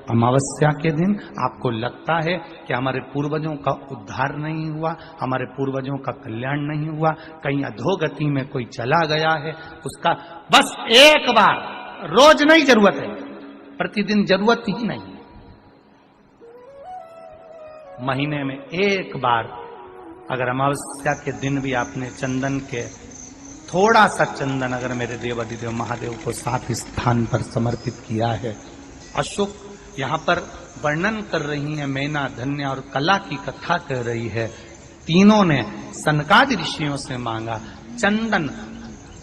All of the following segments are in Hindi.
अमावस्या के दिन आपको लगता है कि हमारे पूर्वजों का उद्धार नहीं हुआ, हमारे पूर्वजों का कल्याण नहीं हुआ, कहीं अधोगति में कोई चला गया है, उसका बस एक बार, रोज नहीं जरूरत है, प्रतिदिन जरूरत ही नहीं, महीने में एक बार अगर अमावस्या के दिन भी आपने चंदन के थोड़ा सा चंदन अगर मेरे देव अधिदेव महादेव को 7 स्थान पर समर्पित किया है। अशोक यहाँ पर वर्णन कर रही है, मैना धन्य और कला की कथा कर रही है। तीनों ने सनकादि ऋषियों से मांगा। चंदन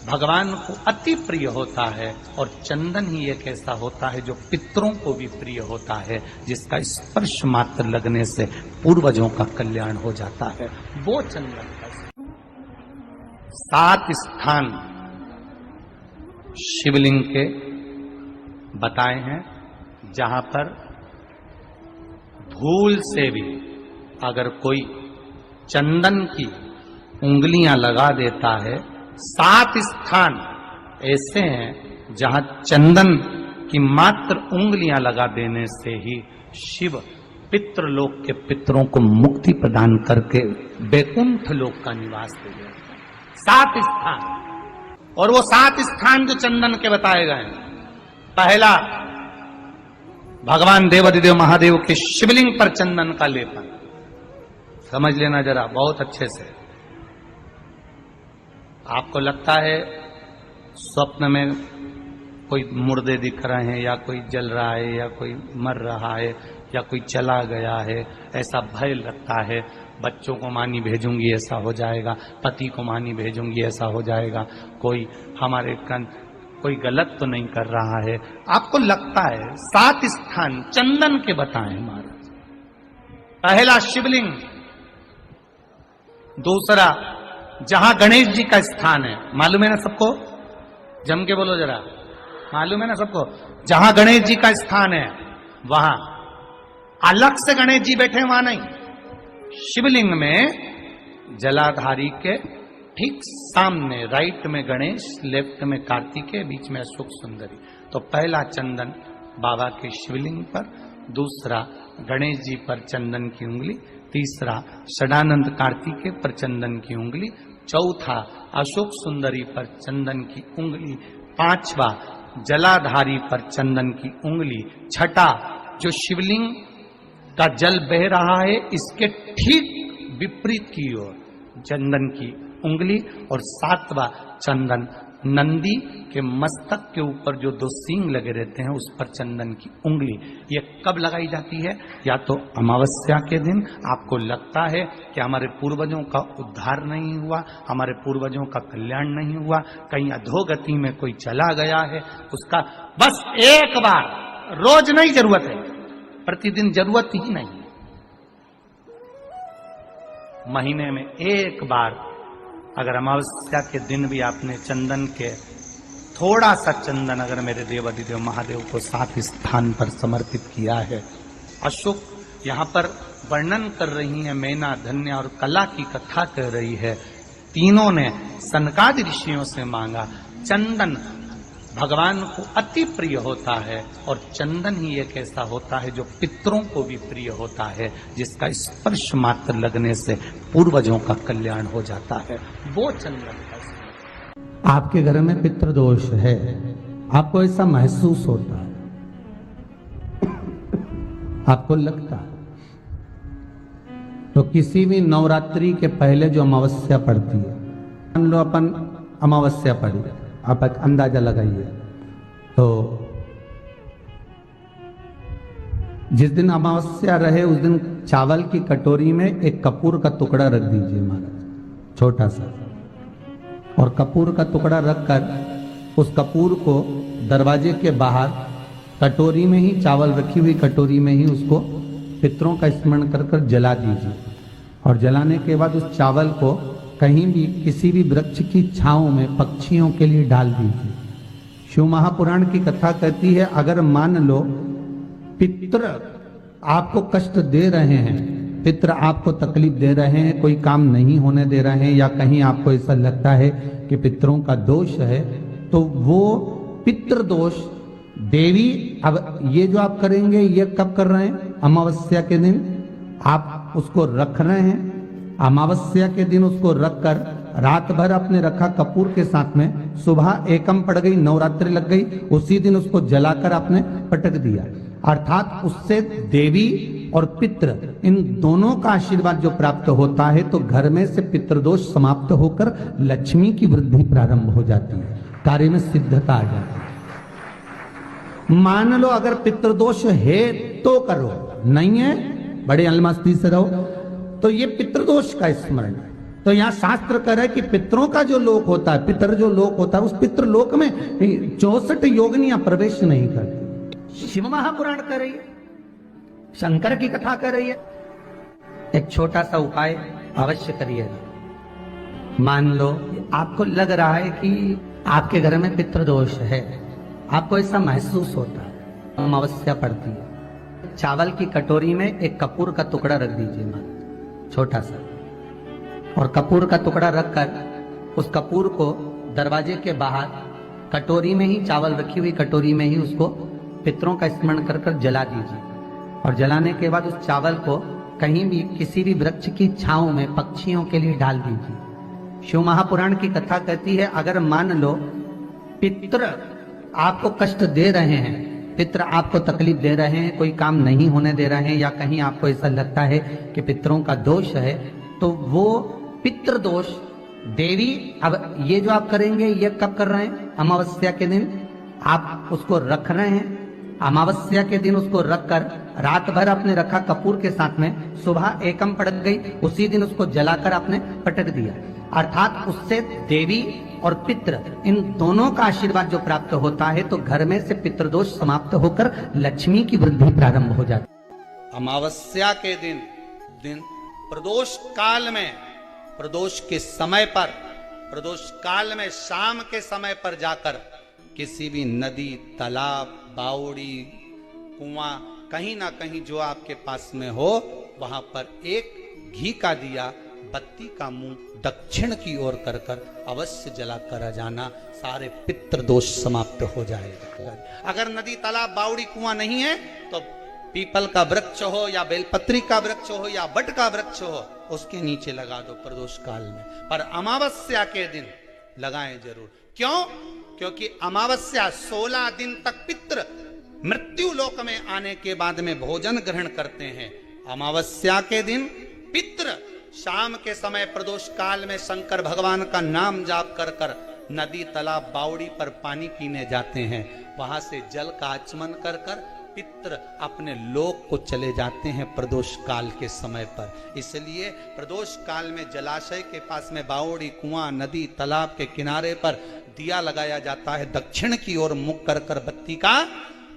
भगवान को अति प्रिय होता है और चंदन ही एक ऐसा होता है जो पितरों को भी प्रिय होता है, जिसका स्पर्श मात्र लगने से पूर्वजों का कल्याण हो जाता है। वो चंदन का 7 स्थान शिवलिंग के बताए हैं, जहां पर भूल से भी अगर कोई चंदन की उंगलियां लगा देता है, 7 स्थान ऐसे हैं जहां चंदन की मात्र उंगलियां लगा देने से ही शिव पितृलोक के पितरों को मुक्ति प्रदान करके वैकुंठ लोक का निवास दे देते हैं। 7 स्थान, और वो 7 स्थान जो चंदन के बताए गए हैं। पहला, भगवान देवाधिदेव महादेव के शिवलिंग पर चंदन का लेपन। समझ लेना जरा बहुत अच्छे से। आपको लगता है स्वप्न में कोई मुर्दे दिख रहे हैं, या कोई जल रहा है, या कोई मर रहा है, या कोई चला गया है, ऐसा भय लगता है। बच्चों को मानी भेजूंगी ऐसा हो जाएगा, पति को मानी भेजूंगी ऐसा हो जाएगा, कोई हमारे कोई गलत तो नहीं कर रहा है, आपको लगता है। 7 स्थान चंदन के बताएं महाराज। पहला शिवलिंग, दूसरा जहां गणेश जी का स्थान है, मालूम है ना सबको, जम के बोलो जरा, मालूम है ना सबको, जहां गणेश जी का स्थान है वहां अलग से गणेश जी बैठे, वहां नहीं। शिवलिंग में जलाधारी के ठीक सामने राइट में गणेश, लेफ्ट में कार्तिकेय, बीच में अशोक सुंदरी। तो पहला चंदन बाबा के शिवलिंग पर, दूसरा गणेश जी पर चंदन की उंगली, तीसरा षडानंद कार्तिकेय पर चंदन की उंगली, चौथा अशोक सुंदरी पर चंदन की उंगली, पांचवा जलाधारी पर चंदन की उंगली, छठा जो शिवलिंग का जल बह रहा है इसके ठीक विपरीत की ओर चंदन की उंगली, और 7वां चंदन नंदी के मस्तक के ऊपर जो 2 सींग लगे रहते हैं उस पर चंदन की उंगली। ये कब लगाई जाती है? या तो अमावस्या के दिन आपको लगता है कि हमारे पूर्वजों का उद्धार नहीं हुआ, हमारे पूर्वजों का कल्याण नहीं हुआ, कहीं अधोगति में कोई चला गया है, उसका बस एक बार, रोज नहीं जरूरत है, प्रतिदिन जरूरत ही नहीं, महीने में एक बार अगर अमावस्या के दिन भी आपने चंदन के थोड़ा सा चंदन अगर मेरे देव अधिदेव महादेव को 7 स्थान पर समर्पित किया है। अशोक यहाँ पर वर्णन कर रही है, मैना धन्य और कला की कथा कर रही है। तीनों ने सनकादि ऋषियों से मांगा। चंदन भगवान को अति प्रिय होता है और चंदन ही एक ऐसा होता है जो पितरों को भी प्रिय होता है, जिसका स्पर्श मात्र लगने से पूर्वजों का कल्याण हो जाता है। वो चंदन का। आपके घर में पितृदोष है, आपको ऐसा महसूस होता है, आपको लगता है, तो किसी भी नवरात्रि के पहले जो अमावस्या पड़ती है, मान लो अपन अमावस्या पड़ी, आप एक अंदाजा लगाइए, तो जिस दिन अमावस्या रहे उस दिन चावल की कटोरी में एक कपूर का टुकड़ा रख दीजिए महाराज, छोटा सा, और कपूर का टुकड़ा रखकर उस कपूर को दरवाजे के बाहर कटोरी में ही, चावल रखी हुई कटोरी में ही उसको पितरों का स्मरण कर कर जला दीजिए। और जलाने के बाद उस चावल को कहीं भी किसी भी वृक्ष की छांव में पक्षियों के लिए डाल दीजिए। शिव महापुराण की कथा कहती है, अगर मान लो पितृ आपको कष्ट दे रहे हैं, पितृ आपको तकलीफ दे रहे हैं, कोई काम नहीं होने दे रहे हैं, या कहीं आपको ऐसा लगता है कि पितरों का दोष है, तो वो पितृ दोष देवी, अब ये जो आप करेंगे ये कब कर रहे हैं? अमावस्या के दिन आप उसको रख रहे हैं। अमावस्या के दिन उसको रख कर रात भर आपने रखा कपूर के साथ में, सुबह एकम पड़ गई, नवरात्रि लग गई, उसी दिन उसको जलाकर आपने पटक दिया। अर्थात उससे देवी और पितृ इन दोनों का आशीर्वाद जो प्राप्त होता है, तो घर में से पितृदोष समाप्त होकर लक्ष्मी की वृद्धि प्रारंभ हो जाती है, कार्य में सिद्धता आ जाती है। मान लो अगर पितृदोष है तो करो, नहीं है बड़े अलमस्ती से रहो, तो ये पितृदोष का स्मरण। तो यहाँ शास्त्र कह रहा है कि पितरों का जो लोक होता है, पितर जो लोक होता है, उस पितृलोक में 64 योगिनियां प्रवेश नहीं करती। शिव महापुराण कर रही है, शंकर की कथा कर रही है। एक छोटा सा उपाय अवश्य करिए। मान लो आपको लग रहा है कि आपके घर में पितृदोष है, आपको ऐसा महसूस होता है, अमावस्या पड़ती है, चावल की कटोरी में एक कपूर का टुकड़ा रख दीजिए, मान छोटा सा, और कपूर का टुकड़ा रखकर उस कपूर को दरवाजे के बाहर कटोरी में ही, चावल रखी हुई कटोरी में ही उसको पितरों का स्मरण कर कर जला दीजिए। और जलाने के बाद उस चावल को कहीं भी किसी भी वृक्ष की छांव में पक्षियों के लिए डाल दीजिए। शिव महापुराण की कथा कहती है, अगर मान लो पितृ आपको कष्ट दे रहे हैं, पितृ आपको तकलीफ दे रहे हैं, कोई काम नहीं होने दे रहे हैं, या कहीं आपको ऐसा लगता है कि पितरों का दोष है, तो वो पितृदोष देवी, अब ये जो आप करेंगे ये कब कर रहे हैं? अमावस्या के दिन आप उसको रख रहे हैं। अमावस्या के दिन उसको रखकर रात भर आपने रखा कपूर के साथ में, सुबह एकम पड़ गई, उसी दिन उसको जलाकर आपने पटक दिया। अर्थात उससे देवी और पितृ इन दोनों का आशीर्वाद जो प्राप्त होता है, तो घर में से पितृदोष समाप्त होकर लक्ष्मी की वृद्धि प्रारंभ हो जाती है। अमावस्या के दिन प्रदोष काल में, प्रदोष के समय पर, प्रदोष काल में शाम के समय पर जाकर किसी भी नदी, तालाब, बावड़ी, कुआं, कहीं ना कहीं जो आपके पास में हो, वहां पर एक घी का दिया, बत्ती का मुंह दक्षिण की ओर कर कर अवश्य जला कर जाना, सारे पितृदोष समाप्त हो जाएगा। अगर नदी, तालाब, बावड़ी, कुआं नहीं है तो पीपल का वृक्ष हो या बेलपत्री का वृक्ष हो या बट का वृक्ष हो, उसके नीचे लगा दो प्रदोष काल में। पर अमावस्या के दिन लगाएं जरूर। क्यों? क्योंकि अमावस्या 16 दिन तक पितृ मृत्यु लोक में आने के बाद में भोजन ग्रहण करते हैं। अमावस्या के दिन पितृ शाम के समय प्रदोष काल में शंकर भगवान का नाम जाप कर कर नदी, तालाब, बावड़ी पर पानी पीने जाते हैं। वहां से जल का आचमन कर कर पितृ अपने लोक को चले जाते हैं प्रदोष काल के समय पर। इसलिए प्रदोष काल में जलाशय के पास में बावड़ी, कुआं, नदी, तालाब के किनारे पर दिया लगाया जाता है दक्षिण की ओर मुख कर कर बत्ती का,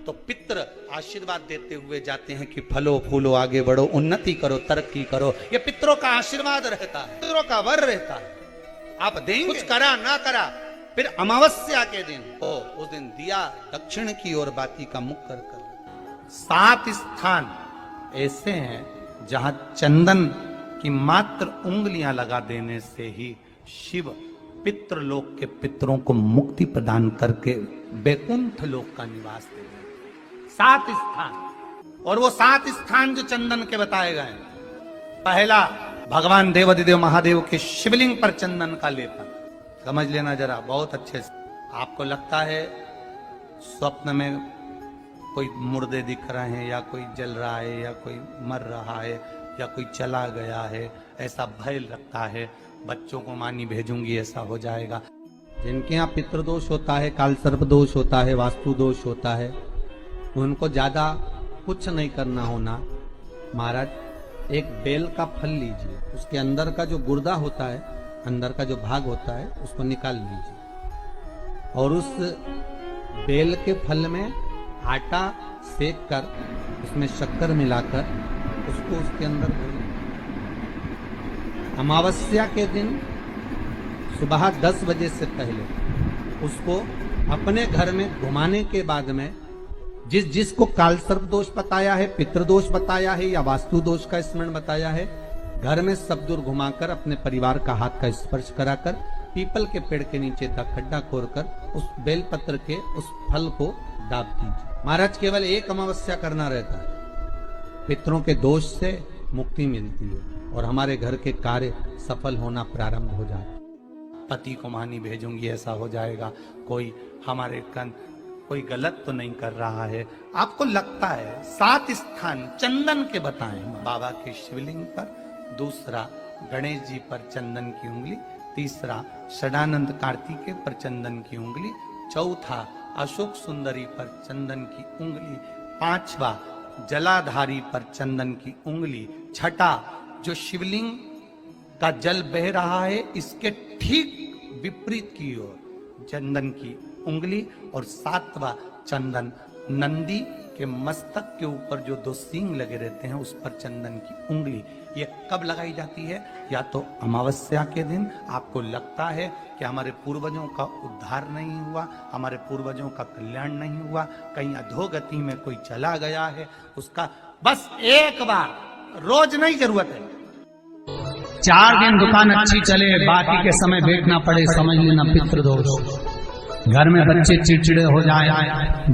तो पितृ आशीर्वाद देते हुए जाते हैं कि फलो फूलो, आगे बढ़ो, उन्नति करो, तरक्की करो। ये पितरों का आशीर्वाद रहता है, पितरों का वर रहता है। आप देंगे, कुछ करा ना करा, फिर अमावस्या के दिन उस दिन दिया दक्षिण की ओर बाती का मुख कर कर। 7 स्थान ऐसे हैं जहां चंदन की मात्र उंगलियां लगा देने से ही शिव पितृलोक के पितरों को मुक्ति प्रदान करके बैकुंठ लोक का निवास दे रहे हैं। 7 स्थान, और वो 7 स्थान जो चंदन के बताए गए, पहला भगवान देवाधिदेव महादेव के शिवलिंग पर चंदन का लेपन। समझ लेना जरा बहुत अच्छे से। आपको लगता है स्वप्न में कोई मुर्दे दिख रहे हैं, या कोई जल रहा है, या कोई मर रहा है, या कोई चला गया है, ऐसा भय लगता है, बच्चों को मानी भेजूंगी ऐसा हो जाएगा। जिनके यहाँ पितृदोष होता है, काल सर्प दोष होता है, वास्तु दोष होता है, उनको ज्यादा कुछ नहीं करना होना। महाराज एक बेल का फल लीजिए, उसके अंदर का जो गुर्दा होता है, अंदर का जो भाग होता है, उसको निकाल लीजिए, और उस बेल के फल में आटा सेक कर उसमें शक्कर मिलाकर उसको उसके अंदर भरें। अमावस्या के दिन सुबह 10 बजे से पहले उसको अपने घर में घुमाने के बाद में जिसको काल सर्प दोष बताया है, पितृदोष बताया है, या वास्तु दोष का स्मरण बताया है, घर में सब दूर घुमाकर अपने परिवार का हाथ का स्पर्श कराकर पीपल के पेड़ के नीचे का खड्डा खोदकर उस बेलपत्र के उस फल को दाब दीजिए। महाराज केवल एक अमावस्या करना रहता है, पितरों के दोष से मुक्ति मिलती है और हमारे घर के कार्य सफल होना प्रारंभ हो जाता है। पति को मानी भेजूंगी ऐसा हो जाएगा, कोई हमारे कोई गलत तो नहीं कर रहा है। आपको लगता है 7 स्थान चंदन के बताएं, बाबा के शिवलिंग पर, दूसरा गणेश जी पर चंदन की उंगली, तीसरा षडानंद कार्तिकेय पर चंदन की उंगली, चौथा अशोक सुंदरी पर चंदन की उंगली, पांचवा जलाधारी पर चंदन की उंगली, छठा जो शिवलिंग का जल बह रहा है इसके ठीक विपरीत की ओर चंदन की उंगली, और 7वां चंदन नंदी के मस्तक के ऊपर जो 2 सींग लगे रहते हैं उस पर चंदन की उंगली। ये कब लगाई जाती है? या तो अमावस्या के दिन आपको लगता है कि हमारे पूर्वजों का उद्धार नहीं हुआ, हमारे पूर्वजों का कल्याण नहीं हुआ, कहीं अधोगति में कोई चला गया है, उसका बस एक बार, रोज नहीं जरूरत है, 4 दिन दुकान अच्छी चले, बाकी के समय बेचना पड़े, समझ लेना पितृदोष। घर में बच्चे चिड़चिड़े हो जाए,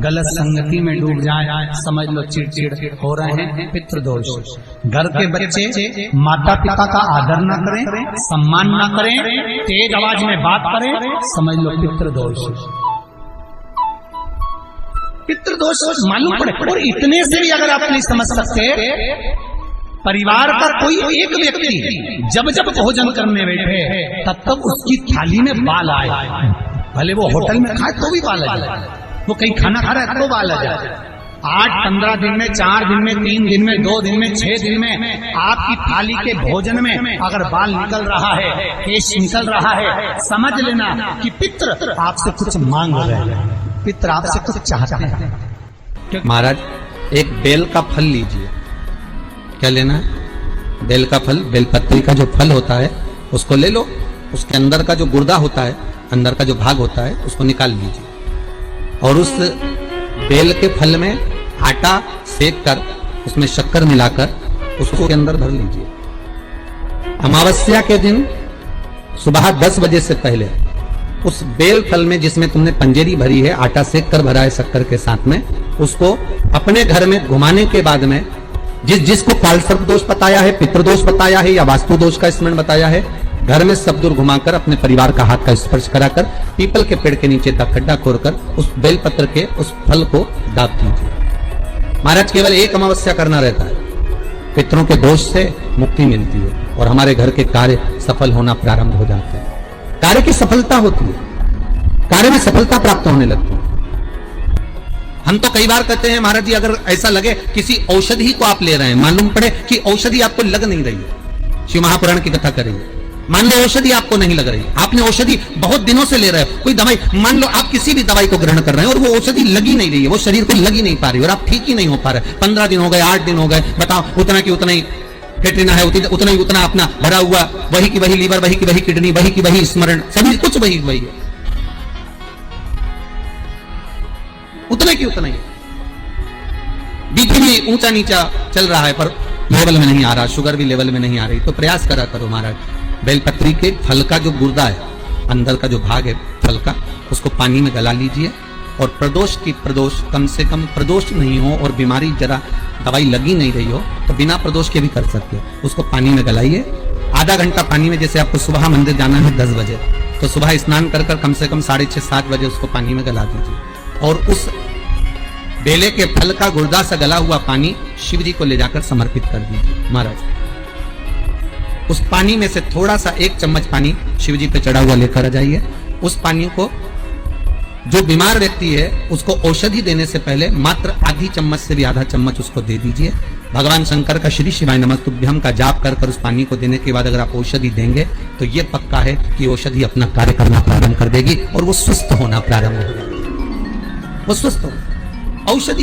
गलत संगति में डूब जाए, समझ लो चिड़चिड़ हो रहे हैं, पितृदोष। घर के बच्चे माता पिता का आदर न करें, सम्मान न करें, तेज आवाज में बात करें, समझ लो पितृदोष। पितृदोष मालूम पड़े। और इतने से भी अगर आप नहीं समझ सकते, परिवार का कोई एक व्यक्ति जब जब भोजन करने बैठे तब तक उसकी थाली में बाल आए, भले वो होटल में खाए तो भी बाल आ जाए, वो कहीं खाना खा रहा है तो बाल आ जाए। 8-15 दिन में, 4 दिन में, 3 दिन में, 2 दिन में, 6 दिन में आपकी थाली के भोजन में अगर बाल निकल रहा है, केश निकल रहा है, समझ लेना कि पितृ आपसे कुछ मांग रहे हैं, पितृ आपसे कुछ चाहते हैं। महाराज एक बेल का फल लीजिए। क्या लेना है? बेल का फल, बेलपत्री का जो फल होता है उसको ले लो, उसके अंदर का जो गुर्दा होता है, अंदर का जो भाग होता है उसको निकाल लीजिए, और उस बेल के फल में आटा सेक कर उसमें शक्कर मिलाकर उसको के अंदर भर लीजिए। अमावस्या के दिन सुबह 10 बजे से पहले उस बेल फल में जिसमें तुमने पंजेरी भरी है, आटा सेक कर भरा है शक्कर के साथ में, उसको अपने घर में घुमाने के बाद में जिसको कालसर्प दोष बताया है, पितृदोष बताया है या वास्तु दोष का स्मरण बताया है, घर में सब दूर घुमाकर अपने परिवार का हाथ का स्पर्श कराकर पीपल के पेड़ के नीचे का खड्डा खोदकर उस बेलपत्र के उस फल को दाब दीजिए। महाराज केवल एक अमावस्या करना रहता है, पितरों के दोष से मुक्ति मिलती है और हमारे घर के कार्य सफल होना प्रारंभ हो जाते हैं। कार्य की सफलता होती है, कार्य में सफलता प्राप्त होने लगती है। हम तो कई बार कहते हैं महाराज जी, अगर ऐसा लगे किसी औषधि को आप ले रहे हैं, मालूम पड़े कि औषधि आपको लग नहीं रही है, शिव महापुराण की कथा करेंगे, मान लो औषधि आपको नहीं लग रही, आपने औषधि बहुत दिनों से ले रहे हो, कोई दवाई, मान लो आप किसी भी दवाई को ग्रहण कर रहे हैं और वो औषधि लगी नहीं रही है, वो शरीर को लगी नहीं पा रही और आप ठीक ही नहीं हो पा रहे, 15 दिन हो गए, 8 दिन हो गए, बताओ उतना की उतना ही फेटरिना है, उतना ही उतना अपना भरा हुआ, वही की वही लीवर, वही की वही किडनी, वही की वही स्मरण, सभी कुछ वही वही है, उतने की उतना ही। बीपी भी ऊंचा नीचा चल रहा है पर लेवल में नहीं आ रहा, शुगर भी लेवल में नहीं आ रही, तो प्रयास करा करो महाराज, बेलपत्री के फल का जो गुर्दा है, अंदर का जो भाग है फल का, उसको पानी में गला लीजिए और प्रदोष कम से कम प्रदोष नहीं हो और बीमारी जरा दवाई लगी नहीं रही हो तो बिना प्रदोष के भी कर सकते हो, उसको पानी में गलाइए, आधा घंटा पानी में, जैसे आपको सुबह मंदिर जाना है 10 बजे, तो सुबह स्नान कर कम से कम 6:30-7 बजे उसको पानी में गला दीजिए और उस बेले के फल का गुर्दा से गला हुआ पानी शिव जी को ले जाकर समर्पित कर दीजिए। महाराज उस पानी में से थोड़ा सा 1 चम्मच पानी शिव जी पे चढ़ा हुआ लेकर आ जाइए। उस पानी को जो बीमार व्यक्ति है उसको औषधि देने से पहले मात्र आधी चम्मच से भी आधा चम्मच उसको दे दीजिए। भगवान शंकर का श्री शिवाय नमस्तुभ्यम का जाप कर उस पानी को देने के बाद अगर आप औषधि देंगे तो ये पक्का है कि औषधि अपना कार्य करना प्रारंभ कर देगी और वो स्वस्थ होना प्रारंभ हो जाएगी, वो स्वस्थ हो। औषधि